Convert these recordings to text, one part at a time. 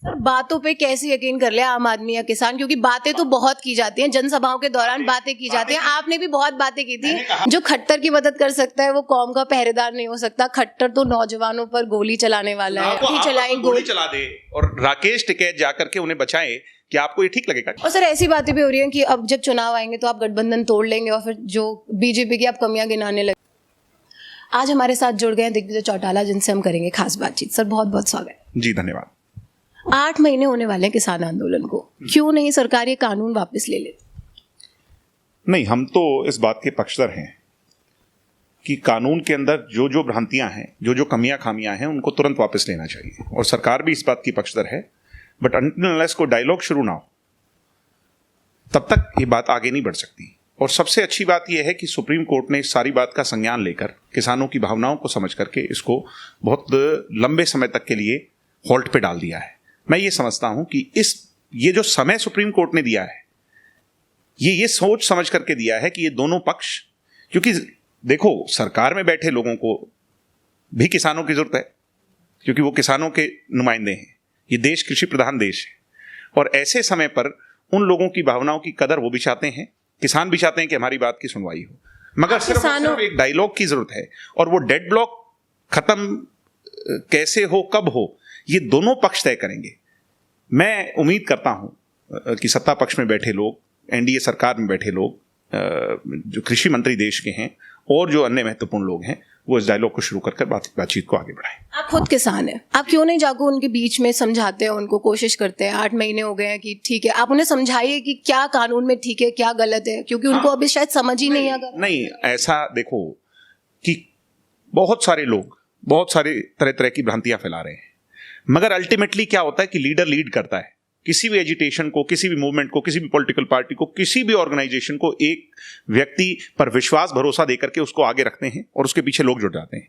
Sir बातों पे कैसे यकीन कर ले आम आदमी या किसान, क्योंकि बातें तो बहुत की जाती हैं, जनसभाओं के दौरान बातें की जाती हैं, आपने भी बहुत बातें की थी। जो खट्टर की मदद कर सकता है वो कौम का पहरेदार नहीं हो सकता। खट्टर तो नौजवानों पर गोली चलाने वाला है, चलाई गोली चला दे और राकेश टिकैत जाकर के उन्हें बचाए, क्या आपको ये ठीक लगेगा? और सर ऐसी बातें भी हो रही हैं कि अब जब चुनाव आएंगे तो आप गठबंधन तोड़ लेंगे और फिर जो बीजेपी की आप कमियां गिनाने लगे। आज हमारे साथ जुड़ गए दिग्विजय चौटाला, जिनसे हम करेंगे खास बातचीत। सर बहुत बहुत स्वागत। जी धन्यवाद। 8 महीने होने वाले हैं किसान आंदोलन को, क्यों नहीं सरकार ये कानून वापस ले लेती? नहीं, हम तो इस बात के पक्षधर हैं कि कानून के अंदर जो जो भ्रांतियां हैं, जो जो कमियां खामियां हैं, उनको तुरंत वापस लेना चाहिए, और सरकार भी इस बात की पक्षधर है। बट अनटिल अनलेस को डायलॉग शुरू ना हो तब तक ये बात आगे नहीं बढ़ सकती। और सबसे अच्छी बात यह है कि सुप्रीम कोर्ट ने इस सारी बात का संज्ञान लेकर किसानों की भावनाओं को समझ करके इसको बहुत लंबे समय तक के लिए होल्ड पे डाल दिया है। मैं ये समझता हूं कि ये जो समय सुप्रीम कोर्ट ने दिया है, ये सोच समझ करके दिया है कि ये दोनों पक्ष, क्योंकि देखो सरकार में बैठे लोगों को भी किसानों की जरूरत है, क्योंकि वो किसानों के नुमाइंदे हैं। ये देश कृषि प्रधान देश है, और ऐसे समय पर उन लोगों की भावनाओं की कदर वो भी चाहते हैं, किसान भी चाहते हैं कि हमारी बात की सुनवाई हो, मगर सिर्फ एक डायलॉग की जरूरत है। और वो डेड ब्लॉक खत्म कैसे हो, कब हो, ये दोनों पक्ष तय करेंगे। मैं उम्मीद करता हूं कि सत्ता पक्ष में बैठे लोग, एनडीए सरकार में बैठे लोग, जो कृषि मंत्री देश के हैं और जो अन्य महत्वपूर्ण लोग हैं, वो इस डायलॉग को शुरू कर बातचीत को आगे बढ़ाएं। आप खुद किसान हैं, आप क्यों नहीं जाकर उनके बीच में समझाते हैं, उनको कोशिश करते हैं? 8 महीने हो गए हैं कि ठीक है, आप उन्हें समझाइए कि क्या कानून में ठीक है, क्या गलत है, क्योंकि उनको अभी शायद समझ ही नहीं आएगा। नहीं, ऐसा देखो कि बहुत सारे लोग बहुत सारे तरह तरह की भ्रांतियां फैला रहे हैं, मगर अल्टीमेटली क्या होता है कि लीडर लीड करता है। किसी भी एजिटेशन को, किसी भी मूवमेंट को, किसी भी पॉलिटिकल पार्टी को, किसी भी ऑर्गेनाइजेशन को एक व्यक्ति पर विश्वास भरोसा देकर के उसको आगे रखते हैं और उसके पीछे लोग जुट जाते हैं।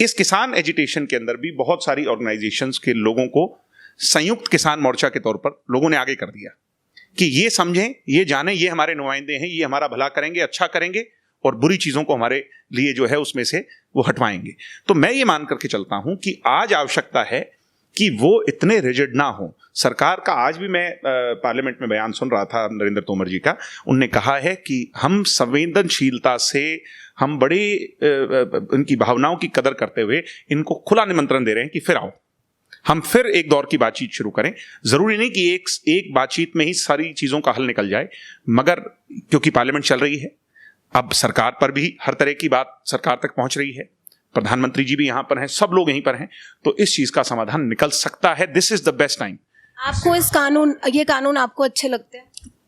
इस किसान एजिटेशन के अंदर भी बहुत सारी ऑर्गेनाइजेशंस के लोगों को संयुक्त किसान मोर्चा के तौर पर लोगों ने आगे कर दिया कि ये समझें, ये जानें, ये हमारे नुमाइंदे हैं, ये हमारा भला करेंगे, अच्छा करेंगे, और बुरी चीजों को हमारे लिए जो है उसमें से वो हटवाएंगे। तो मैं ये मान करके चलता हूं कि आज आवश्यकता है कि वो इतने रिजिड ना हो। सरकार का आज भी मैं पार्लियामेंट में बयान सुन रहा था नरेंद्र तोमर जी का, उनने कहा है कि हम संवेदनशीलता से, हम बड़े उनकी भावनाओं की कदर करते हुए इनको खुला निमंत्रण दे रहे हैं कि फिर आओ, हम फिर एक दौर की बातचीत शुरू करें। जरूरी नहीं कि एक बातचीत में ही सारी चीजों का हल निकल जाए, मगर क्योंकि पार्लियामेंट चल रही है, अब सरकार पर भी हर तरह की बात सरकार तक पहुंच रही है, प्रधानमंत्री जी भी यहां पर हैं, सब लोग यहीं पर हैं, तो इस चीज का समाधान निकल सकता है। This is the best time. आपको ये कानून आपको अच्छे लगते हैं?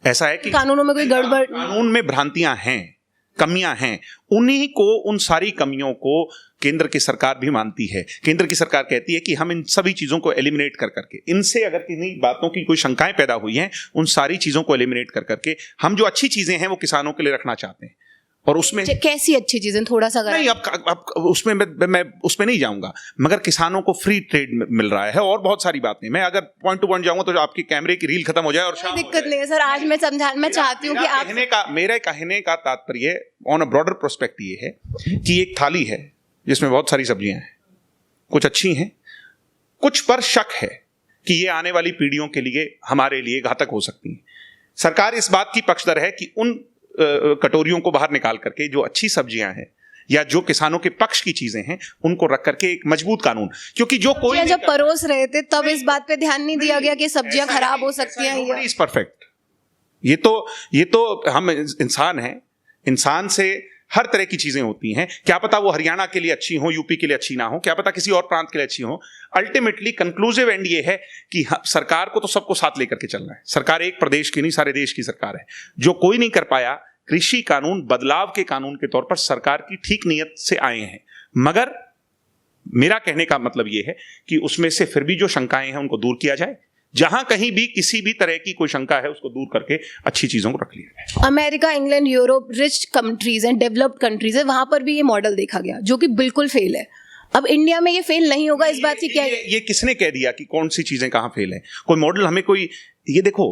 ऐसा है कि कानूनों में कोई गड़बड़, कानून में भ्रांतियां हैं, कमियां हैं, उन्हीं को, उन सारी कमियों को केंद्र की सरकार भी मानती है। केंद्र की सरकार कहती है कि हम इन सभी चीजों को एलिमिनेट कर करके, इनसे अगर किन्हीं बातों की कोई शंकाएं पैदा हुई हैं, उन सारी चीजों को एलिमिनेट कर करके हम जो अच्छी चीजें हैं वो किसानों के लिए रखना चाहते हैं। और उसमें कैसी अच्छी चीजें, थोड़ा सा नहीं, अब उसमें मैं उसमें नहीं जाऊंगा, मगर किसानों को फ्री ट्रेड मिल रहा है और बहुत सारी बातें। मैं अगर पॉइंट टू पॉइंट जाऊंगा तो आपके कैमरे की रील खत्म हो जाए और कोई दिक्कत नहीं है सर। आज मैं चाहती हूँ कि मेरे कहने का तात्पर्य ऑन अ ब्रॉडर प्रोस्पेक्ट ये है कि एक थाली है जिसमें बहुत सारी सब्जियां हैं, कुछ अच्छी हैं, कुछ पर शक है कि ये आने वाली पीढ़ियों के लिए, हमारे लिए घातक हो सकती हैं। सरकार इस बात की पक्षधर है कि उन कटोरियों को बाहर निकाल करके जो अच्छी सब्जियां हैं या जो किसानों के पक्ष की चीजें हैं उनको रख करके एक मजबूत कानून, क्योंकि जो कोई जब परोस रहे थे तब इस बात पे ध्यान नहीं दिया गया कि सब्जियां खराब हो सकती हैं। Is perfect. ये तो हम इंसान हैं, इंसान से हर तरह की चीजें होती हैं। क्या पता वो हरियाणा के लिए अच्छी हो, यूपी के लिए अच्छी ना हो, क्या पता किसी और प्रांत के लिए अच्छी हो। अल्टीमेटली कंक्लूसिव एंड ये है कि सरकार को तो सबको साथ लेकर के चलना है। सरकार एक प्रदेश की नहीं, सारे देश की सरकार है। जो कोई नहीं कर पाया, कृषि कानून बदलाव के कानून के तौर पर सरकार की ठीक नीयत से आए हैं, मगर मेरा कहने का मतलब ये है कि उसमें से फिर भी जो शंकाएं हैं उनको दूर किया जाए। जहां कहीं भी किसी भी तरह की कोई शंका है उसको दूर करके अच्छी चीजों को रख लिया जाए। America, England, Europe rich countries and developed countries है, वहां पर भी ये मॉडल देखा गया जो कि बिल्कुल फेल है। अब इंडिया में ये फेल नहीं होगा, इस बात की क्या? ये किसने कह दिया कि कौन सी चीजें कहां फेल है? कोई मॉडल हमें कोई ये देखो,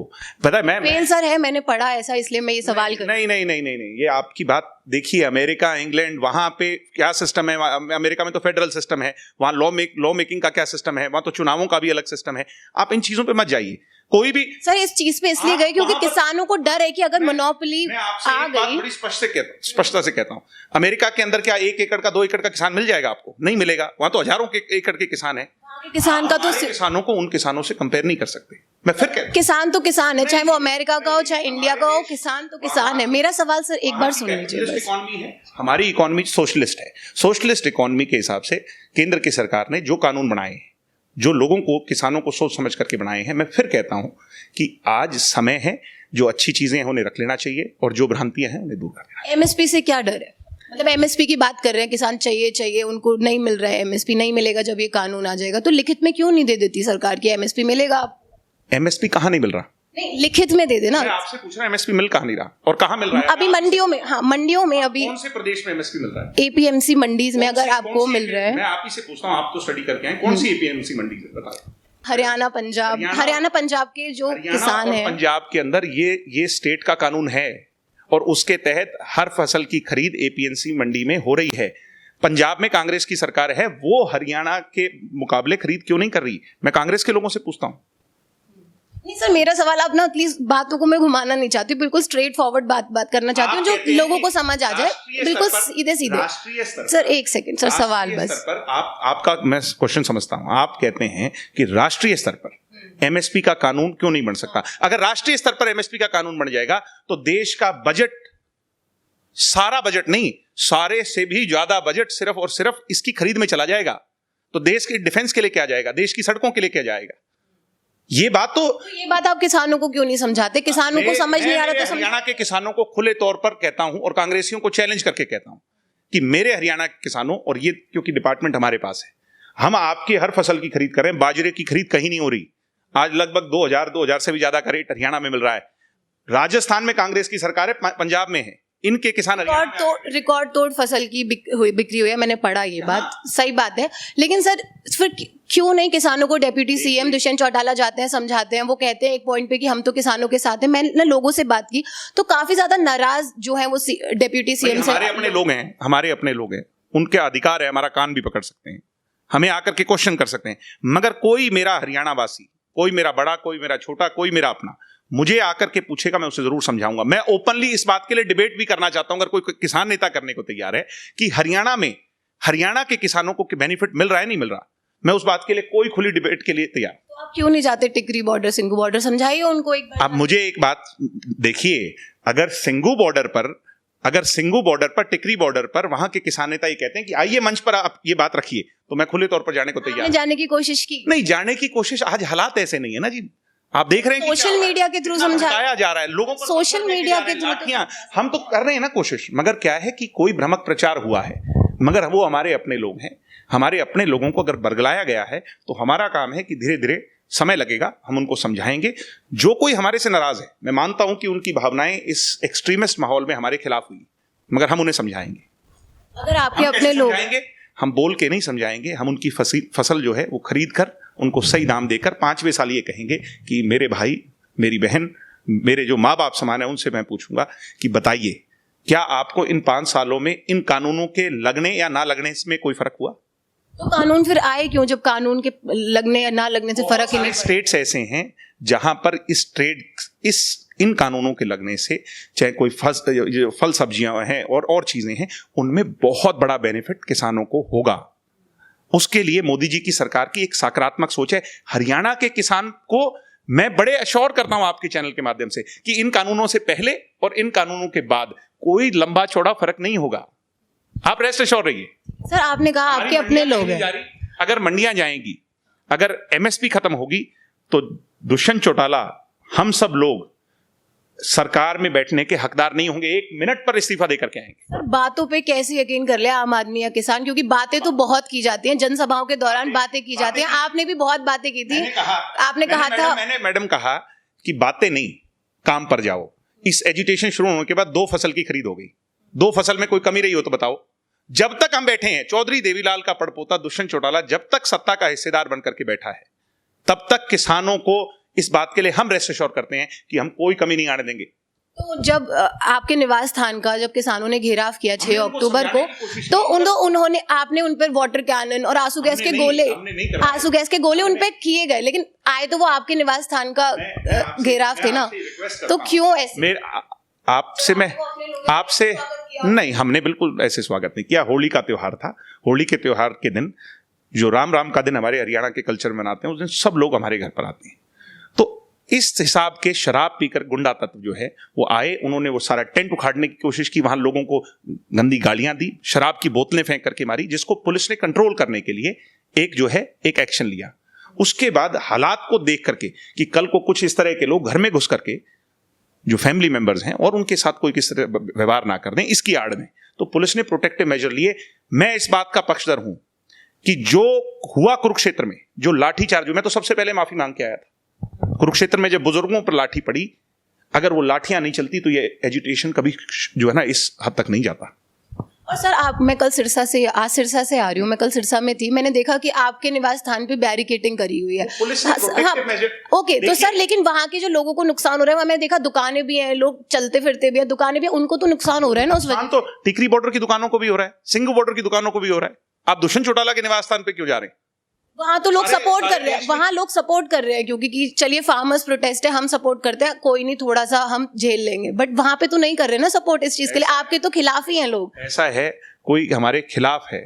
पता है मैं फेल सर है, मैंने पढ़ा ऐसा, इसलिए मैं ये सवाल कर। नहीं नहीं नहीं नहीं नहीं, ये आपकी बात देखिए, अमेरिका, इंग्लैंड, वहां पे क्या सिस्टम है? अमेरिका में तो फेडरल सिस्टम है, वहां लॉ मेकिंग का क्या सिस्टम है, वहां तो चुनावों का भी अलग सिस्टम है। आप इन चीजों पे मत जाइए कोई भी। सर इस चीज पे इसलिए गए क्योंकि किसानों को डर है कि अगर मोनोपोली आ गई। बड़ी स्पष्टता से कहता हूं, अमेरिका के अंदर क्या 1 एकड़ का 2 एकड़ का किसान मिल जाएगा आपको? नहीं मिलेगा। वहां तो हजारों के एकड़ के किसान है। किसान का तो किसानों को उन किसानों से कंपेयर नहीं कर सकते। मैं फिर कहता हूं, किसान तो किसान है, चाहे वो अमेरिका का हो चाहे इंडिया का हो, किसान तो किसान है। मेरा सवाल सर एक बार सुन लीजिए बस। इकोनॉमी है, हमारी इकोनॉमी सोशलिस्ट है। सोशलिस्ट इकोनॉमी के हिसाब से केंद्र की सरकार ने जो कानून बनाए हैं, जो लोगों को, किसानों को सोच समझ करके बनाए हैं, मैं फिर कहता हूं कि आज समय है, जो अच्छी चीजें हैं उन्हें रख लेना चाहिए और जो भ्रांतियां हैं उन्हें दूर कर देना। एमएसपी से क्या डर है? मतलब एमएसपी की बात कर रहे हैं, किसान चाहिए, उनको नहीं मिल रहा है एमएसपी, नहीं मिलेगा जब ये कानून आ जाएगा, तो लिखित में क्यों नहीं दे देती सरकार की एमएसपी मिलेगा? एमएसपी कहाँ नहीं मिल रहा? नहीं, लिखित में दे देना। मैं आपसे पूछ रहा हूं एमएसपी मिल कहाँ नहीं रहा और कहाँ मिल रहा है? अभी मंडियों में, हाँ मंडियों में अभी कौन से प्रदेश में एमएसपी मिल रहा है? एपीएमसी मंडीज में अगर आपको मिल रहा है। मैं आप ही से पूछता हूँ, आप तो स्टडी करके आए, कौन सी एपीएमसी मंडी है बताओ? हरियाणा पंजाब के जो किसान हैं, पंजाब के अंदर ये स्टेट का कानून है और उसके तहत हर फसल की खरीद एपीएमसी मंडी में हो रही है। पंजाब में कांग्रेस की सरकार है, वो हरियाणा के मुकाबले खरीद क्यों नहीं कर रही? मैं कांग्रेस के लोगों से पूछता हूं। नहीं सर, मेरा सवाल आप ना प्लीज बातों को मैं घुमाना नहीं चाहती, बिल्कुल स्ट्रेट फॉरवर्ड बात करना चाहती हूँ जो लोगों को समझ आ जाए, बिल्कुल सीधे सीधे। सर एक सेकंड सर, सवाल बस। आपका मैं क्वेश्चन समझता हूँ। आप कहते हैं कि राष्ट्रीय स्तर पर एमएसपी का कानून क्यों नहीं बन सकता? अगर राष्ट्रीय स्तर पर एमएसपी का कानून बन जाएगा तो देश का बजट, सारा बजट नहीं, सारे से भी ज्यादा बजट सिर्फ और सिर्फ इसकी खरीद में चला जाएगा। तो देश की डिफेंस के लिए क्या जाएगा? देश की सड़कों के लिए क्या जाएगा? ये बात आप किसानों को क्यों नहीं समझाते? किसानों को समझ नहीं आ रहा तो हरियाणा के किसानों को खुले तौर पर कहता हूं और कांग्रेसियों को चैलेंज करके कहता हूं कि मेरे हरियाणा के किसानों, और ये क्योंकि डिपार्टमेंट हमारे पास है, हम आपकी हर फसल की खरीद करें। बाजरे की खरीद कहीं नहीं हो रही। आज लगभग 2000 से भी ज्यादा का रेट हरियाणा में मिल रहा है। राजस्थान में कांग्रेस की सरकार है, पंजाब में है, इनके किसान रिकॉर्ड तोड़ फसल की बिक्री हुई है। मैंने पढ़ा ये बात, सही बात है। लेकिन सर फिर क्यों नहीं किसानों को डेप्यूटी सीएम दुष्यंत चौटाला जाते हैं, समझाते हैं, वो कहते हैं एक पॉइंट पे कि हम तो किसानों के साथ हैं। मैंने लोगों से बात की तो काफी ज्यादा नाराज जो है वो डेप्यूटी सीएम से। हमारे अपने लोग हैं, उनके अधिकार है, हमारा कान भी पकड़ सकते हैं, हमें आकर के क्वेश्चन कर सकते हैं। मगर कोई मेरा हरियाणा वासी, कोई मेरा बड़ा, कोई मेरा छोटा, कोई मेरा अपना, मुझे आकर के पूछेगा, मैं उसे जरूर समझाऊंगा। मैं ओपनली इस बात के लिए डिबेट भी करना चाहता हूं, अगर कोई किसान नेता करने को तैयार है कि हरियाणा के किसानों को बेनिफिट मिल रहा है नहीं मिल रहा, मैं उस बात के लिए कोई खुली डिबेट के लिए तैयार। तो आप क्यों नहीं जाते टिकरी बॉर्डर, सिंगू बॉर्डर? समझाइए उनको एक बार। अब मुझे एक बात देखिए, अगर सिंगू बॉर्डर पर टिकरी बॉर्डर पर वहां के किसान नेता ये कहते हैं कि आइए मंच पर आप ये बात रखिए, तो मैं खुले तौर पर जाने को तैयार। जाने की कोशिश की? नहीं, जाने की कोशिश, आज हालात ऐसे नहीं है ना जी। आप देख रहे हैं सोशल मीडिया के थ्रू समझाया जा रहा है लोगों को, सोशल मीडिया के थ्रू हम तो कर रहे हैं ना कोशिश। मगर क्या है कि कोई भ्रामक प्रचार हुआ है, मगर वो हमारे अपने लोग हैं। हमारे अपने लोगों को अगर बरगलाया गया है तो हमारा काम है कि धीरे धीरे, समय लगेगा, हम उनको समझाएंगे। जो कोई हमारे से नाराज है, मैं मानता हूं कि उनकी भावनाएं इस एक्सट्रीमिस्ट माहौल में हमारे खिलाफ हुई, मगर हम उन्हें समझाएंगे। अगर आपके अपने लोग, हम बोल के नहीं समझाएंगे, हम उनकी फसल जो है वो खरीद कर, उनको सही दाम देकर 5वें साल ये कहेंगे कि मेरे भाई, मेरी बहन, मेरे जो माँ बाप समान है, उनसे मैं पूछूंगा कि बताइए, क्या आपको इन 5 सालों में इन कानूनों के लगने या ना लगने में कोई फर्क हुआ? तो कानून फिर आए क्यों जब कानून के लगने या ना लगने से फर्क ही नहीं? स्टेट्स ऐसे हैं जहां पर इन कानूनों के लगने से, चाहे कोई फल सब्जियां हैं और चीजें हैं, उनमें बहुत बड़ा बेनिफिट किसानों को होगा। उसके लिए मोदी जी की सरकार की एक सकारात्मक सोच है। हरियाणा के किसान को मैं बड़े अश्योर करता हूं आपके चैनल के माध्यम से कि इन कानूनों से पहले और इन कानूनों के बाद कोई लंबा चौड़ा फर्क नहीं होगा। आप रेस्ट अश्योर रहिए। सर आपने कहा आपके अपने लोग हैं, अगर मंडियां जाएंगी, अगर एमएसपी खत्म होगी, तो दुष्यंत चौटाला, हम सब लोग सरकार में बैठने के हकदार नहीं होंगे, 1 मिनट पर इस्तीफा देकर के आएंगे। सर बातों पे कैसे यकीन कर ले आम आदमी या किसान? क्योंकि बातें तो बहुत की जाती हैं, जनसभाओं के दौरान बातें की जाती हैं। आपने भी बहुत बातें की थी। आपने कहा था, मैंने मैडम कहा कि बातें नहीं, काम पर जाओ। इस एजुटेशन शुरू होने के बाद 2 फसल की खरीद हो गई। 2 फसल में कोई कमी रही हो तो बताओ। जब तक हम बैठे हैं, चौधरी देवीलाल का पड़पोता दुष्यंत चौटाला जब तक सत्ता का हिस्सेदार बनकर के बैठा है, तब तक किसानों को इस बात के लिए हम रेस्ट एश्योर करते हैं कि हम कोई कमी नहीं आने देंगे। तो जब आपके निवास स्थान का जब किसानों ने घेराव किया 6 अक्टूबर को, तो उन्होंने आपने उन पर वाटर कैनन और आंसू गैस के गोले उन पे किए गए, लेकिन आए तो वो आपके निवास स्थान का घेराव थे ना, तो क्यों ऐसे? आपसे नहीं, हमने बिल्कुल ऐसे स्वागत नहीं किया। होली का त्योहार था, होली के त्योहार के दिन जो राम का दिन हमारे हरियाणा के कल्चर में मनाते हैं, उस दिन सब लोग हमारे घर पर आते हैं। तो इस हिसाब के शराब पीकर गुंडा तत्व जो है वो आए, उन्होंने वो सारा टेंट उखाड़ने की कोशिश की, वहां लोगों को गंदी गालियां दी, शराब की बोतलें फेंक करके मारी, जिसको पुलिस ने कंट्रोल करने के लिए एक एक्शन लिया। उसके बाद हालात को देख करके कि कल को कुछ इस तरह के लोग घर में घुस करके जो फैमिली मेंबर्स हैं और उनके साथ कोई किस तरह व्यवहार ना कर दें, इसकी आड़ में तो पुलिस ने प्रोटेक्टिव मेजर लिए। मैं इस बात का पक्षधर हूं कि जो हुआ कुरुक्षेत्र में, जो लाठीचार्ज, मैं तो सबसे पहले माफी मांग के आया था। कुरुक्षेत्र में जब बुजुर्गों पर लाठी पड़ी, अगर वो लाठियां नहीं चलती तो ये एजिटेशन कभी जो है ना इस हद तक नहीं जाता। और सर मैं कल सिरसा से आ रही हूँ, मैं कल सिरसा में थी, मैंने देखा कि आपके निवास स्थान पे बैरिकेडिंग करी हुई है। ओके, तो सर लेकिन वहाँ के जो लोगों को नुकसान हो रहा है, मैंने देखा दुकानें भी हैं, लोग चलते फिरते भी हैं, दुकानें भी हैं, उनको तो नुकसान हो रहा है ना उस वजह। तो टिकरी बॉर्डर की दुकानों को भी हो रहा है, सिंघू बॉर्डर की दुकानों को भी हो रहा है। आप दुष्यंत चौटाला के निवास स्थान पे क्यों जा रहे हैं? वहां तो लोग सपोर्ट कर रहे हैं, वहां लोग सपोर्ट कर रहे हैं क्योंकि कि चलिए फार्मर्स प्रोटेस्ट है, हम सपोर्ट करते हैं, कोई नहीं थोड़ा सा हम झेल लेंगे, बट वहां पे तो नहीं कर रहे ना सपोर्ट इस चीज के लिए। आपके तो खिलाफ ही हैं लोग। ऐसा है, कोई हमारे खिलाफ है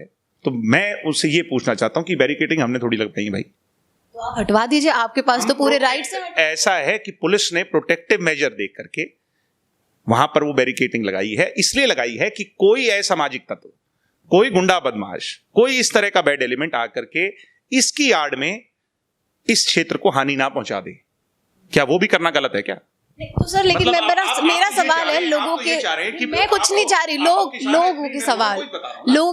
तो मैं उससे ये पूछना चाहता हूं कि बैरिकेडिंग हमने थोड़ी लगाई भाई, तो आप हटवा दीजिए, आपके पास तो पूरे राइट्स हैं। ऐसा है कि पुलिस ने प्रोटेक्टिव मेजर देख करके वहां पर वो बैरिकेडिंग लगाई है, इसलिए लगाई है कि कोई असामाजिक तत्व, कोई गुंडा बदमाश, कोई इस तरह का बैड एलिमेंट आकर के इसकी आड़ में इस क्षेत्र को हानि ना पहुंचा दे। क्या वो भी करना गलत है क्या? तो सर लेकिन मेरा सवाल है लोगों के, मैं कुछ नहीं चाह रही, लोगों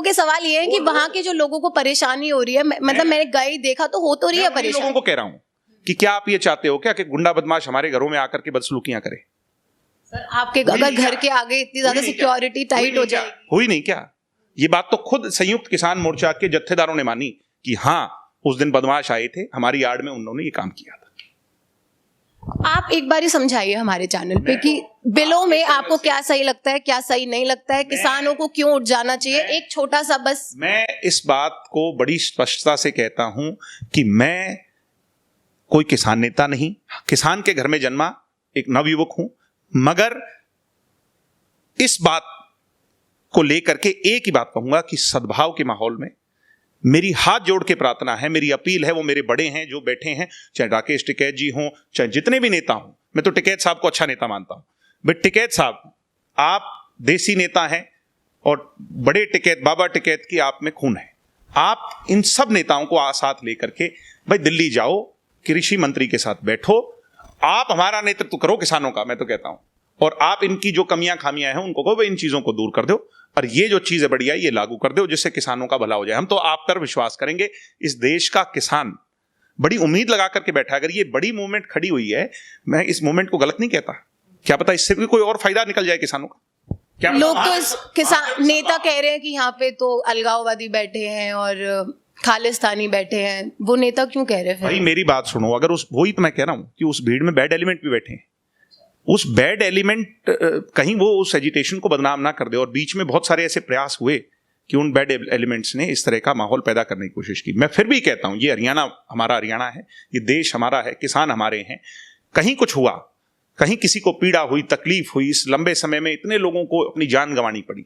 के सवाल ये है कि वहाँ के जो लोगों को परेशानी हो रही है, मतलब मैंने गई देखा तो हो तो रही है परेशानी। लोगों को कह रहा हूँ कि क्या आप ये चाहते हो क्या कि गुंडा बदमाश हमारे घरों में आकर के बदसलूकियां करे? सर आपके अगर घर के आगे इतनी ज्यादा सिक्योरिटी टाइट हो जाए, हुई नहीं क्या? ये बात तो खुद संयुक्त किसान मोर्चा के जत्थेदारों ने मानी कि हाँ उस दिन बदमाश आए थे, हमारी आड़ में उन्होंने ये काम किया था। आप एक बार ही समझाइए हमारे चैनल पे कि बिलों में आपको क्या सही लगता है, क्या सही नहीं लगता है, किसानों को क्यों उठ जाना चाहिए, एक छोटा सा बस। मैं इस बात को बड़ी स्पष्टता से कहता हूं कि मैं कोई किसान नेता नहीं, किसान के घर में जन्मा एक नवयुवक हूं, मगर इस बात को लेकर के एक ही बात कहूंगा कि सद्भाव के माहौल में मेरी हाथ जोड़ के प्रार्थना है, मेरी अपील है, वो मेरे बड़े हैं जो बैठे हैं, चाहे राकेश टिकैत जी हों, चाहे जितने भी नेता हों। मैं तो टिकैत साहब को अच्छा नेता मानता हूं, बट टिकैत साहब आप देसी नेता हैं और बड़े टिकैत, बाबा टिकैत की आप में खून है। आप इन सब नेताओं को साथ लेकर के भाई दिल्ली जाओ, कृषि मंत्री के साथ बैठो, आप हमारा नेतृत्व करो किसानों का, मैं तो कहता हूं, और आप इनकी जो कमियां खामियां हैं उनको कहो इन चीजों को दूर कर दो और ये जो चीज है बढ़िया ये लागू कर दो, जिससे किसानों का भला हो जाए। हम तो आप पर विश्वास करेंगे। इस देश का किसान बड़ी उम्मीद लगा करके बैठा, अगर ये बड़ी मूवमेंट खड़ी हुई है, मैं इस मूवमेंट को गलत नहीं कहता, क्या पता इससे भी कोई और फायदा निकल जाए किसानों का। क्या लोग तो इस किसान नेता कह रहे हैं कि यहाँ पे तो अलगाववादी बैठे हैं और खालिस्तानी बैठे हैं, वो नेता क्यों कह रहे हैं? भाई मेरी बात सुनो, अगर उस वही तो मैं कह रहा हूं कि उस भीड़ में बैड एलिमेंट भी बैठे हैं, उस बैड एलिमेंट कहीं वो उस एजिटेशन को बदनाम ना कर दे। और बीच में बहुत सारे ऐसे प्रयास हुए कि उन बैड एलिमेंट्स ने इस तरह का माहौल पैदा करने की कोशिश की। मैं फिर भी कहता हूं ये हरियाणा हमारा हरियाणा है, ये देश हमारा है, किसान हमारे हैं। कहीं कुछ हुआ, कहीं किसी को पीड़ा हुई, तकलीफ हुई, इस लंबे समय में इतने लोगों को अपनी जान गंवानी पड़ी,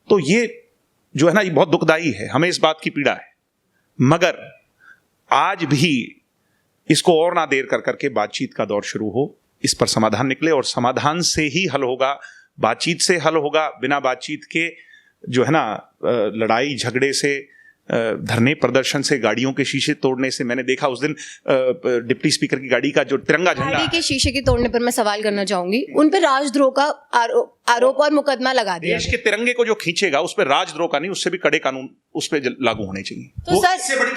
तो ये जो है ना ये बहुत दुखदाई है, हमें इस बात की पीड़ा है। मगर आज भी इसको और ना देर कर करके बातचीत का दौर शुरू हो, इस पर समाधान निकले, और समाधान से ही हल होगा, बातचीत से हल होगा। बिना बातचीत के जो है ना लड़ाई झगड़े से, धरने प्रदर्शन से, गाड़ियों के शीशे तोड़ने से, मैंने देखा उस दिन डिप्टी स्पीकर की गाड़ी का जो तिरंगा झंडा, गाड़ी के शीशे के तोड़ने पर मैं सवाल करना चाहूंगी, उन पर राजद्रोह का आरोप और मुकदमा लगा दिया। देश के तिरंगे को जो खींचेगा उस पर राजद्रोह का नहीं, उससे भी कड़े कानून उस पर लागू होने चाहिए। तो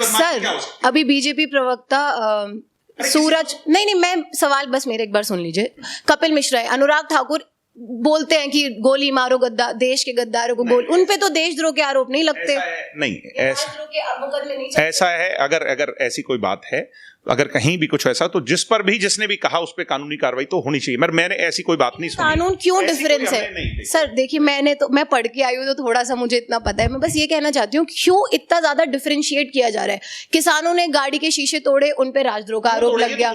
सर अभी बीजेपी प्रवक्ता सूरज, नहीं मैं सवाल बस मेरे एक बार सुन लीजिए, कपिल मिश्रा है, अनुराग ठाकुर बोलते हैं कि गोली मारो गद्दार, देश के गद्दारों को गोली, उन पे तो देशद्रोह के आरोप नहीं लगते। नहीं, राजद्रोह के मुकदमे नहीं चलते। ऐसा है, अगर ऐसी कोई बात है, अगर कहीं भी कुछ ऐसा, तो जिस पर भी जिसने भी कहा उस पर कानूनी कार्रवाई तो होनी चाहिए। मैंने ऐसी कोई बात नहीं सुनी। कानून क्यों डिफरेंस है सर? देखिए, मैं पढ़ के आई हूँ तो थोड़ा सा मुझे इतना पता है। मैं बस ये कहना चाहती हूँ, क्यों इतना ज्यादा डिफरेंशिएट किया जा रहा है? किसानों ने गाड़ी के शीशे तोड़े, उन पे राजद्रोह का आरोप लग गया।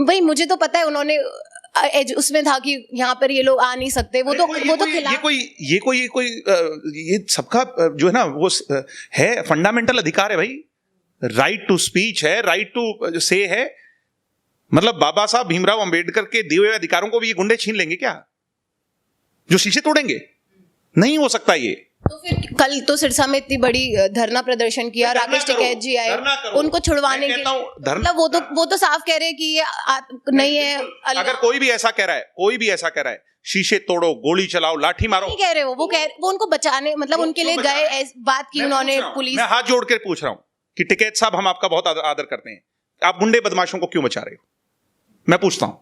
भाई मुझे तो पता है उन्होंने उसमें था कि यहाँ पर ये लोग आ नहीं सकते, वो तो खिलाफ। ये सबका जो है ना वो है फंडामेंटल अधिकार है भाई। राइट टू स्पीच है, राइट टू से है। मतलब बाबा साहब भीमराव अंबेडकर के दिए हुए अधिकारों को भी ये गुंडे छीन लेंगे क्या, जो शीशे तोड़ेंगे? नहीं हो सकता ये। तो फिर कल तो सिरसा में इतनी बड़ी धरना प्रदर्शन किया, राकेश टिकैत जी आए उनको छुड़वाने के लिए। मतलब वो तो साफ कह रहे हैं कि ये नहीं है। अगर कोई भी ऐसा कह रहा है शीशे तोड़ो, गोली चलाओ, लाठी मारो, नहीं कह रहे वो उनको बचाने, मतलब उनके लिए गए, बात की उन्होंने पुलिस। मैं हाथ जोड़ कर पूछ रहा हूं कि टिकैत साहब, हम आपका बहुत आदर करते हैं, आप गुंडे बदमाशों को क्यों बचा रहे हो? मैं पूछता हूं,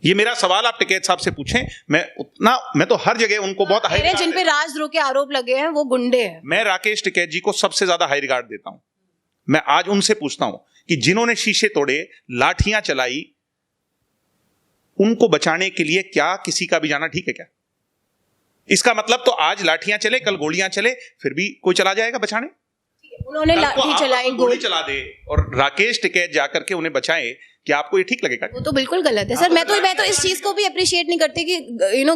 ये मेरा सवाल आप टिकैत साहब से पूछें। मैं तो हर जगह उनको बहुत हाई रिगार्ड, जिन पे राजद्रोह के आरोप लगे हैं वो गुंडे हैं। मैं राकेश टिकैत जी को सबसे ज्यादा हाई रिगार्ड देता हूं। मैं आज उनसे पूछता हूं कि जिन्होंने शीशे तोड़े, लाठियां चलाई, उनको बचाने के लिए क्या किसी का भी जाना ठीक है क्या? इसका मतलब तो आज लाठियां चले, कल गोलियां चले, फिर भी कोई चला जाएगा बचाने? उन्होंने लाठी चलाई, गोली चला दे और राकेश टिकैत जाकर के उन्हें बचाए, क्या आपको ये ठीक लगेगा? वो तो बिल्कुल गलत है सर। मैं तो इस चीज को भी अप्रिशिएट नहीं करती कि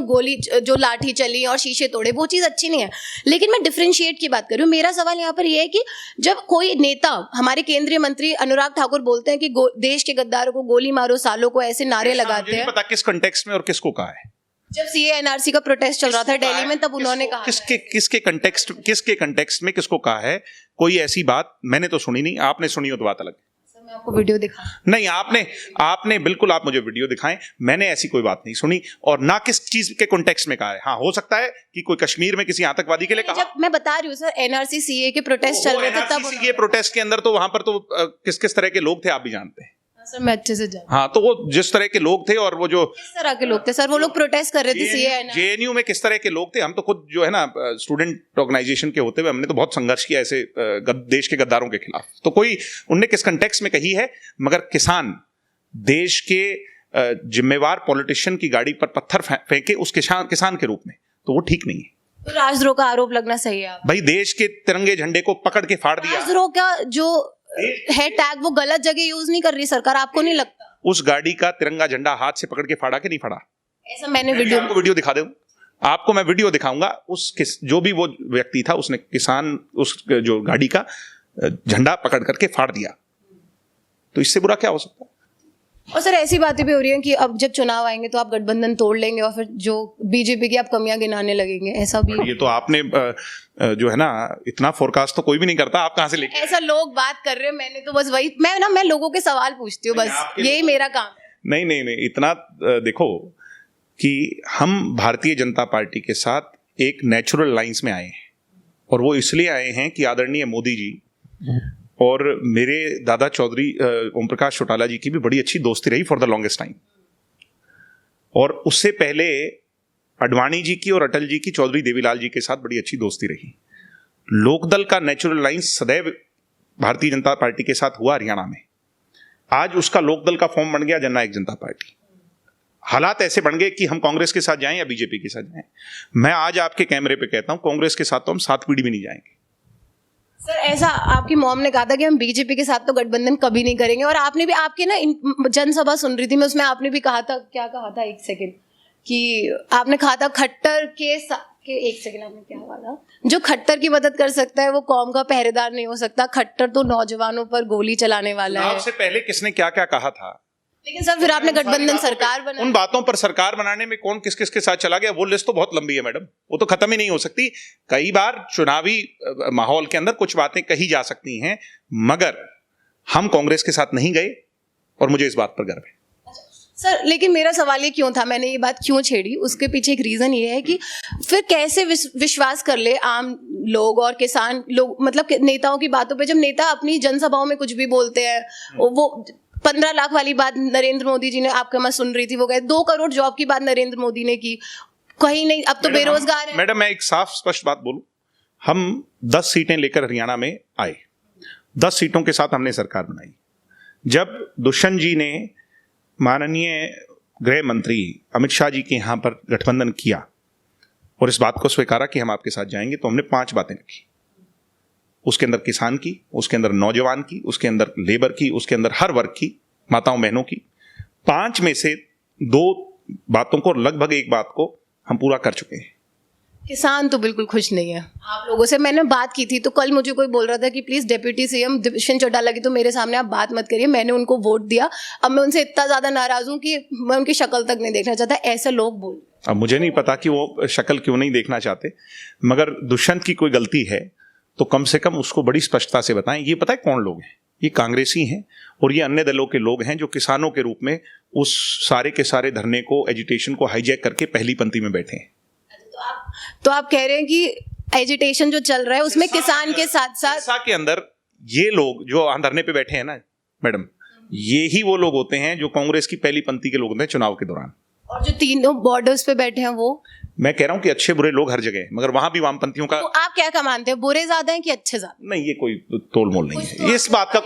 गोली जो लाठी चली और शीशे तोड़े, वो चीज अच्छी नहीं है। लेकिन मैं डिफरेंशिएट की बात कर रही हूँ। मेरा सवाल यहाँ पर ये है कि जब कोई नेता, हमारे केंद्रीय मंत्री अनुराग ठाकुर बोलते हैं कि देश के गद्दारों को गोली मारो, सालों को ऐसे नारे लगाते हैं, पता किस कंटेक्स्ट में और किसको कहा है? जब सीए एनआरसी का प्रोटेस्ट चल रहा था दिल्ली में, तब उन्होंने कहा। किसके कंटेक्स्ट में किसको कहा है? कोई ऐसी बात मैंने तो सुनी नहीं। आपने सुनी हो तो बात अलग। मैं आपको वीडियो दिखा नहीं, आपने बिल्कुल, आप मुझे वीडियो दिखाएं। मैंने ऐसी कोई बात नहीं सुनी, और ना किस चीज के कॉन्टेक्स्ट में कहा है। हाँ, हो सकता है कि कोई कश्मीर में किसी आतंकवादी के लिए कहा। जब मैं बता रही हूँ सर, एनआरसी सीए के प्रोटेस्ट चल रहे थे, तब ये प्रोटेस्ट के अंदर तो वहां पर तो किस किस तरह के लोग थे आप भी जानते हैं सर। मैं अच्छे से जानती। हाँ, तो वो जिस तरह के लोग थे, और वो जो किस तरह के लोग थे सर, वो लोग प्रोटेस्ट कर रहे थे सीए जेएनयू में, किस तरह के लोग थे। हम तो खुद जो है ना स्टूडेंट ऑर्गेनाइजेशन के होते हुए हमने तो बहुत संघर्ष किया ऐसे देश के गद्दारों के खिलाफ। तो कोई उनने किस कंटेक्स्ट में कही है, मगर किसान देश के जिम्मेवार पॉलिटिशियन की गाड़ी पर पत्थर फेंके उस किसान के रूप में, तो वो ठीक नहीं है। तो राजद्रोह का आरोप लगना सही है भाई? देश के तिरंगे झंडे को पकड़ के फाड़ दिया। राजद्रोह का जो है टैग, वो गलत जगह यूज नहीं कर रही सरकार, आपको नहीं लगता? उस गाड़ी का तिरंगा झंडा हाथ से पकड़ के फाड़ा कि नहीं फाड़ा? ऐसा मैंने वीडियो दिखा दूं आपको। मैं वीडियो दिखाऊंगा। जो भी वो व्यक्ति था, उसने उस जो गाड़ी का झंडा पकड़ करके फाड़ दिया। तो इससे बुरा क्या हो सकता है? और सर ऐसी बातें भी हो रही हैं कि अब जब चुनाव आएंगे तो आप गठबंधन तोड़ लेंगे और फिर जो बीजेपी की आप कमियां गिनाने लगेंगे, ऐसा भी? ये तो आपने जो है ना, इतना फोरकास्ट तो कोई भी नहीं करता। आप कहां से लेके ऐसा लोग बात कर रहे हैं? मैंने तो बस वही, मैं लोगों के सवाल पूछती हूँ, बस यही मेरा काम है। नहीं, इतना देखो कि हम भारतीय जनता पार्टी के साथ एक नेचुरल लाइंस में आए हैं, और वो इसलिए आए हैं कि आदरणीय मोदी जी और मेरे दादा चौधरी ओम प्रकाश चौटाला जी की भी बड़ी अच्छी दोस्ती रही फॉर द लॉन्गेस्ट टाइम। और उससे पहले अडवाणी जी की और अटल जी की चौधरी देवीलाल जी के साथ बड़ी अच्छी दोस्ती रही। लोकदल का नेचुरल लाइंस सदैव भारतीय जनता पार्टी के साथ हुआ हरियाणा में। आज उसका लोकदल का फॉर्म बन गया जननायक जनता पार्टी। हालात ऐसे बन गए कि हम कांग्रेस के साथ जाएं या बीजेपी के साथ जाएं। मैं आज आपके कैमरे पे कहता हूं, कांग्रेस के साथ तो हम 7 पीढ़ी भी नहीं जाएंगे। सर ऐसा आपकी मॉम ने कहा था कि हम बीजेपी के साथ तो गठबंधन कभी नहीं करेंगे, और आपने भी, आपके ना जनसभा सुन रही थी मैं, उसमें आपने भी कहा था, क्या कहा था, एक सेकंड, कि आपने कहा था खट्टर के एक सेकंड, आपने क्या कहा था? जो खट्टर की मदद कर सकता है वो कौम का पहरेदार नहीं हो सकता, खट्टर तो नौजवानों पर गोली चलाने वाला है। आपसे पहले किसने क्या क्या कहा था? लेकिन सर फिर आपने गठबंधन सरकार बनाई। उन बातों पर सरकार बनाने में कौन किस किस के साथ चला गया, वो लिस्ट तो बहुत लंबी है मैडम, वो तो खत्म ही नहीं हो सकती। कई बार चुनावी माहौल के अंदर कुछ बातें कही जा सकती हैं, मगर हम कांग्रेस के साथ नहीं गए, और मुझे इस बात पर गर्व है। सर लेकिन मेरा सवाल ये क्यों था, मैंने ये बात क्यों छेड़ी, उसके पीछे एक रीजन ये है कि फिर कैसे विश्वास कर ले आम लोग और किसान लोग, मतलब नेताओं की बातों पे, जब नेता अपनी जनसभाओं में कुछ भी बोलते हैं, वो 15 लाख वाली बात नरेंद्र मोदी जी ने, आपका मैं सुन रही थी, वो गए 2 करोड़ जॉब की बात नरेंद्र मोदी ने की, कहीं नहीं। अब तो बेरोजगार है। मैडम मैं एक साफ स्पष्ट बात बोलूं, हम 10 सीटें लेकर हरियाणा में आए, 10 सीटों के साथ हमने सरकार बनाई। जब दुष्यंत जी ने माननीय गृह मंत्री अमित शाह जी के यहां पर गठबंधन किया और इस बात को स्वीकारा कि हम आपके साथ जाएंगे, तो हमने 5 बातें रखी। उसके अंदर किसान की, उसके अंदर नौजवान की, उसके अंदर लेबर की, उसके अंदर हर वर्ग की, माताओं बहनों की। 5 में से 2 बातों को, लगभग 1 बात को हम पूरा कर चुके हैं। किसान तो बिल्कुल खुश नहीं है आप लोगों से। मैंने बात की थी तो कल मुझे कोई बोल रहा था कि please deputy CM Dushyant Chautala की तो मेरे सामने आप बात मत करिए, मैंने उनको वोट दिया, अब मैं उनसे इतना ज्यादा नाराज हूं कि मैं उनकी शक्ल तक नहीं देखना चाहता। ऐसे लोग बोल, अब मुझे नहीं पता कि वो शक्ल क्यों नहीं देखना चाहते, मगर दुष्यंत की कोई गलती है तो कम से कम उसको बड़ी स्पष्टता से बताएं। ये पता है कौन लोग हैं? ये कांग्रेसी हैं और ये अन्य दलों के लोग हैं जो किसानों के रूप में उस सारे के सारे धरने को, एजिटेशन को हाईजैक करके पहली पंक्ति में बैठे हैं। तो आप कह रहे हैं कि एजिटेशन जो चल रहा है उसमें किसान के साथ साथ के अंदर ये लोग जो धरने पे बैठे हैं ना मैडम, ये ही वो लोग होते हैं जो कांग्रेस की पहली पंक्ति के लोग होते हैं चुनाव के दौरान। और जो तीनों बॉर्डर्स पे बैठे हैं वो, मैं कह रहा हूं कि अच्छे बुरे लोग हर जगह हैं, मगर वहां भी वामपंथियों का। तो आप क्या मानते हैं, बुरे ज्यादा हैं कि अच्छे ज्यादा? नहीं, ये कोई तोलमोल नहीं है, इस बात का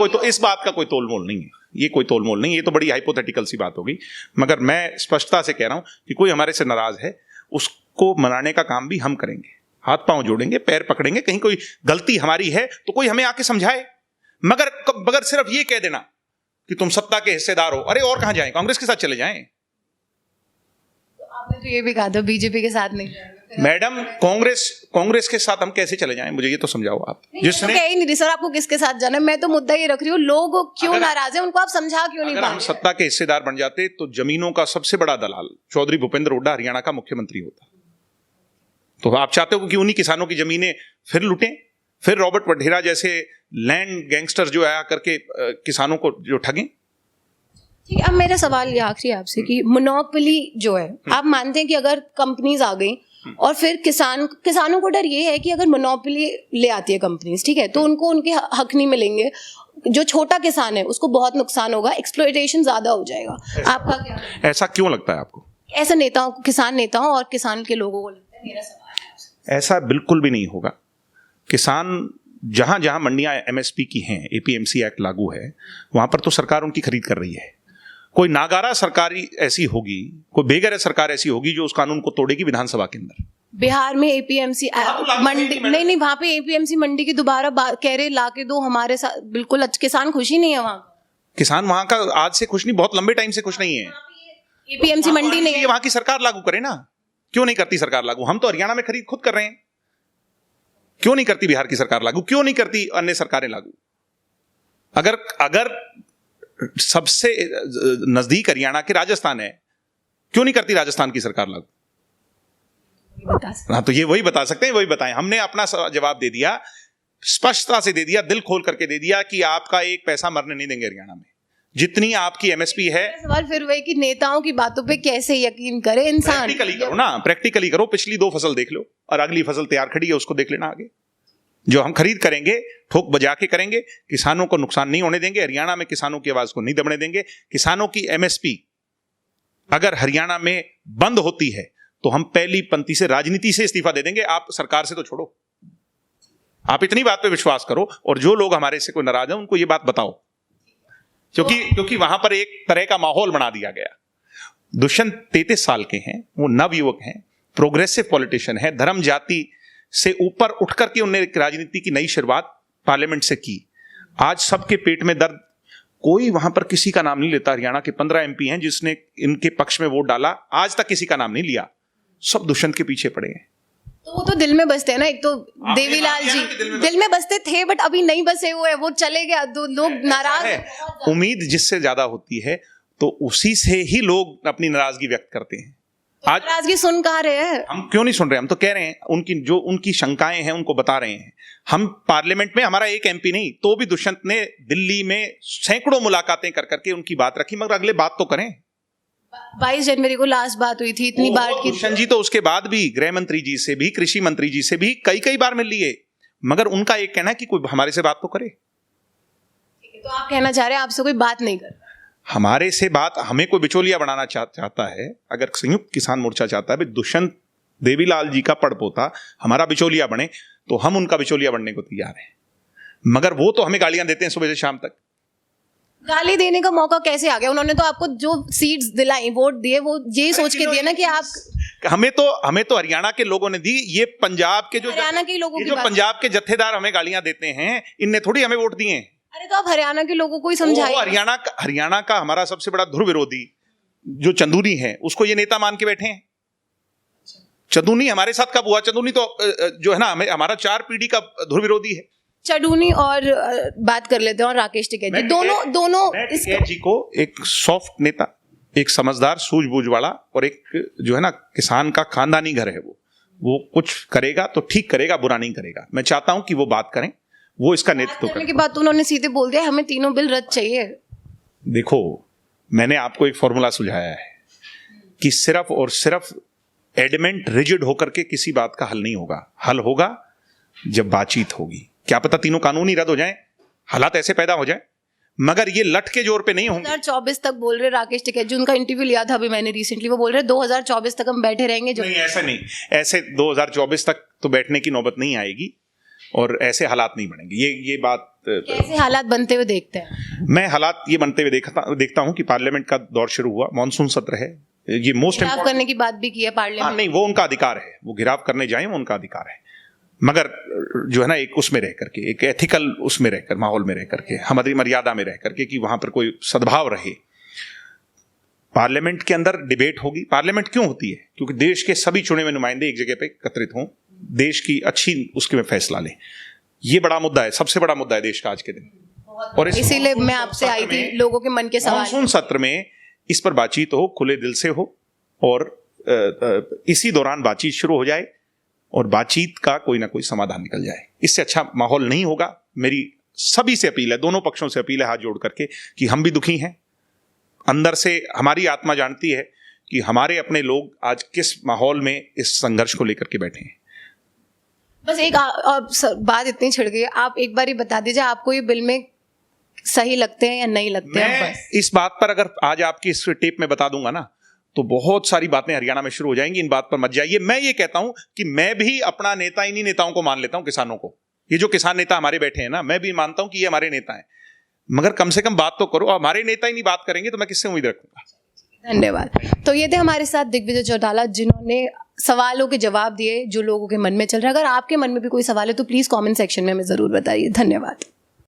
कोई तोलमोल नहीं है, ये कोई तोलमोल नहीं है, ये तो बड़ी हाइपोथेटिकल सी बात होगी। मगर मैं स्पष्टता से कह रहा हूं कि कोई हमारे से नाराज है, उसको मनाने का काम भी हम करेंगे, हाथ पांव जोड़ेंगे, पैर पकड़ेंगे। कहीं कोई गलती हमारी है तो कोई हमें आके समझाए, मगर सिर्फ ये कह देना कि तुम सत्ता के हिस्सेदार हो, अरे और कहां जाएं, कांग्रेस के साथ चले जाएं। आपने तो ये भी कहा था बीजेपी के साथ नहीं जाएंगे। मैडम कांग्रेस के साथ हम कैसे चले जाएं, मुझे ये तो समझाओ आप। जिसने कह ही नहीं सर आपको किसके साथ जाना है, मैं तो मुद्दा ये रख रही हूँ, लोग क्यों नाराज हैं उनको आप समझा क्यों नहीं पा रहे? हम सत्ता के हिस्सेदार बन जाते तो जमीनों का सबसे बड़ा दलाल चौधरी भूपेंद्र हुड्डा हरियाणा का मुख्यमंत्री होता। तो आप चाहते हो कि उन्हीं किसानों की जमीनें फिर लूटें, फिर रॉबर्ट वढेरा जैसे लैंड गैंगस्टर जो आया करके किसानों को जो ठगें? ठीक है, अब मेरा सवाल ये आखिरी आपसे कि मोनोपोली जो है, आप मानते हैं कि अगर कंपनीज आ गई और फिर किसानों को डर ये है कि अगर मोनोपोली ले आती है कंपनीज, ठीक है, तो उनको उनके हक नहीं मिलेंगे, जो छोटा किसान है उसको बहुत नुकसान होगा, एक्सप्लॉयटेशन ज्यादा हो जाएगा। आपका क्या? ऐसा क्यों लगता है आपको? ऐसा नेताओं, किसान नेताओं और किसान के लोगों को लगता है, मेरा सवाल है। ऐसा बिल्कुल भी नहीं होगा। किसान जहां जहां मंडियां एमएसपी की हैं, एपीएमसी एक्ट लागू है, वहां पर तो सरकार उनकी खरीद कर रही है। कोई नागारा सरकारी ऐसी होगी, कोई बेगैरत सरकार ऐसी होगी जो उस कानून को तोड़ेगी विधानसभा के अंदर। बिहार में एपीएमसी मंडी नहीं, वहां पे एपीएमसी मंडी की दोबारा कह रहे ला के दो हमारे साथ, बिल्कुल किसान खुशी नहीं है वहां। किसान वहां का आज से खुश नहीं, बहुत लंबे टाइम से खुश नहीं है। एपीएमसी मंडी नहीं है, वहां की सरकार लागू करे ना। क्यों नहीं करती सरकार लागू? हम तो हरियाणा में खरीद खुद कर रहे हैं। क्यों नहीं करती बिहार की सरकार लागू? क्यों नहीं करती अन्य सरकारें लागू? अगर सबसे नजदीक हरियाणा के राजस्थान है, क्यों नहीं करती राजस्थान की सरकार लागू? हाँ, तो ये वही बता सकते हैं, वही बताएं। हमने अपना जवाब दे दिया, स्पष्टता से दे दिया, दिल खोल करके दे दिया कि आपका एक पैसा मरने नहीं देंगे हरियाणा में, जितनी आपकी एमएसपी है। सवाल फिर वही कि नेताओं की बातों पे कैसे यकीन करे इंसान? प्रैक्टिकली करो ना, प्रैक्टिकली करो। पिछली 2 फसल देख लो और अगली फसल तैयार खड़ी है, उसको देख लेना आगे। जो हम खरीद करेंगे ठोक बजा के करेंगे, किसानों को नुकसान नहीं होने देंगे, हरियाणा में किसानों की आवाज को नहीं दबने देंगे। किसानों की एमएसपी अगर हरियाणा में बंद होती है तो हम पहली पंक्ति से राजनीति से इस्तीफा दे देंगे। आप सरकार से तो छोड़ो, आप इतनी बात पे विश्वास करो और जो लोग हमारे से कोई नाराज हैं उनको ये बात बताओ, क्योंकि वहां पर एक तरह का माहौल बना दिया गया। दुष्यंत 33 साल के हैं, वो नवयुवक हैं, प्रोग्रेसिव पॉलिटिशियन है, धर्म जाति से ऊपर उठ करके उन्होंने राजनीति की नई शुरुआत पार्लियामेंट से की। आज सबके पेट में दर्द, कोई वहां पर किसी का नाम नहीं लेता। हरियाणा के 15 एमपी हैं जिसने इनके पक्ष में वोट डाला, आज तक किसी का नाम नहीं लिया। सब दुष्यंत के पीछे पड़े हैं। तो वो तो दिल में बसते हैं ना, एक तो देवीलाल जी दिल में बसते थे, बट अभी नहीं बसे हुए, वो चले गया, दो लोग नाराज हैं। उम्मीद जिससे ज्यादा होती है तो उसी से ही लोग अपनी नाराजगी व्यक्त करते हैं। आज नाराजगी सुन कहाँ रहे हैं? हम क्यों नहीं सुन रहे? हम तो कह रहे हैं, उनकी शंकाएं हैं उनको बता रहे हैं। हम पार्लियामेंट में, हमारा एक एमपी नहीं तो भी दुष्यंत ने दिल्ली में सैकड़ों मुलाकातें कर करके उनकी बात रखी, मगर अगले बात तो करें। 22 जनवरी को लास्ट बात हुई थी, इतनी बार की। दुष्यंत जी तो उसके बाद भी गृह मंत्री जी से भी, कृषि मंत्री जी से भी कई बार मिल लिए, मगर उनका एक कहना है कि कोई हमारे से बात तो करे। तो आप कहना चाह रहे हैं आपसे कोई बात नहीं कर? हमारे से बात, हमें कोई बिचौलिया बनाना चाहता है, अगर संयुक्त किसान मोर्चा चाहता है दुष्यंत देवीलाल जी का पड़पोता हमारा बिचौलिया बने, तो हम उनका बिचौलिया बनने को तैयार हैं। मगर वो तो हमें गालियां देते हैं सुबह से शाम तक। गाली देने का मौका कैसे आ गया? उन्होंने तो आपको जो सीट्स दिलाई, वोट दिए, वो यही सोच के दिए ना कि आप, हमें तो हरियाणा के लोगों ने दी, ये पंजाब के हरियाणा के लोगों की जो बात, पंजाब के जत्थेदार हमें गालियां देते हैं, इनने थोड़ी हमें वोट दिए हैं। अरे तो आप हरियाणा के लोगों को ही समझाइए। हरियाणा का हमारा सबसे बड़ा ध्रुव विरोधी जो चंदूनी है, उसको ये नेता मान के बैठे हैं। चंदूनी हमारे साथ कब हुआ? चंदूनी तो जो है ना, हमारा 4 पीढ़ी का ध्रुव विरोधी है। चडूनी और बात कर लेते हैं, और राकेश टिकैत जी, दोनों टिकैत जी को एक सॉफ्ट नेता, एक समझदार, सूझबूझ वाला, और एक जो है ना किसान का खानदानी घर है, वो कुछ करेगा तो ठीक करेगा, बुरा नहीं करेगा। मैं चाहता हूं कि वो बात करें, वो इसका नेतृत्व करें। के बाद तो उन्होंने सीधे बोल दिया हमें तीनों बिल रद्द चाहिए। देखो, मैंने आपको एक फॉर्मूला सुझाया है कि सिर्फ और सिर्फ एडमेंट रिजिड होकर के किसी बात का हल नहीं होगा। हल होगा जब बातचीत होगी। क्या पता तीनों कानून ही रद्द हो जाएं, हालात ऐसे पैदा हो जाए, मगर ये लट के जोर पे नहीं होंगे। 2024 तक बोल रहे राकेश टिकैत जी, उनका इंटरव्यू लिया था अभी मैंने रिसेंटली, वो बोल रहे 2024 तक हम बैठे रहेंगे। जो नहीं, ऐसा नहीं, ऐसे 2024 तक तो बैठने की नौबत नहीं आएगी और ऐसे हालात नहीं बनेंगे। ये बात कैसे हालात बनते हुए देखते हैं? मैं हालात ये बनते हुए देखता हूं कि पार्लियामेंट का दौर शुरू हुआ, मॉनसून सत्र है, ये मोस्ट घिराव करने की बात भी की है पार्लियामेंट। नहीं, वो उनका अधिकार है, वो घिराव करने जाए, वो उनका अधिकार है, मगर जो है ना एक उसमें रह करके, एक एथिकल उसमें रहकर, माहौल में रह करके, हमारी मर्यादा में रह करके, कि वहां पर कोई सद्भाव रहे। पार्लियामेंट के अंदर डिबेट होगी। पार्लियामेंट क्यों होती है? क्योंकि देश के सभी चुने हुए नुमाइंदे एक जगह पे एकत्रित हों, देश की अच्छी उसके में फैसला लें। ये बड़ा मुद्दा है, सबसे बड़ा मुद्दा है देश का आज के दिन, और इसीलिए मैं आपसे आई थी, लोगों के मन के सवाल। मॉनसून सत्र में इस पर बातचीत हो, खुले दिल से हो, और इसी दौरान बातचीत शुरू हो जाए और बातचीत का कोई ना कोई समाधान निकल जाए। इससे अच्छा माहौल नहीं होगा। मेरी सभी से अपील है, दोनों पक्षों से अपील है हाथ जोड़ करके, कि हम भी दुखी हैं, अंदर से हमारी आत्मा जानती है कि हमारे अपने लोग आज किस माहौल में इस संघर्ष को लेकर के बैठे हैं। बस एक बात इतनी छिड़ गई, आप एक बार ही बता दीजिए, आपको ये बिल में सही लगते हैं या नहीं लगते हैं? मैं इस बात पर अगर आज आपकी इस टेप में बता दूंगा ना, तो बहुत सारी बातें हरियाणा में शुरू हो जाएंगी। इन बात पर मत जाइए। मैं ये कहता हूं कि मैं भी अपना नेता इन्हीं नेताओं को मान लेता हूं, किसानों को। ये जो किसान नेता हमारे बैठे हैं ना, मैं भी मानता हूं कि ये हमारे नेता हैं, मगर कम से कम बात तो करो। हमारे नेता ही नहीं बात करेंगे तो मैं किससे उम्मीद रखूंगा? धन्यवाद। तो ये थे हमारे साथ दिग्विजय चौटाला, जिन्होंने सवालों के जवाब दिए जो लोगों के मन में चल रहा है। अगर आपके मन में भी कोई सवाल है तो प्लीज कमेंट सेक्शन में हमें जरूर बताइए। धन्यवाद।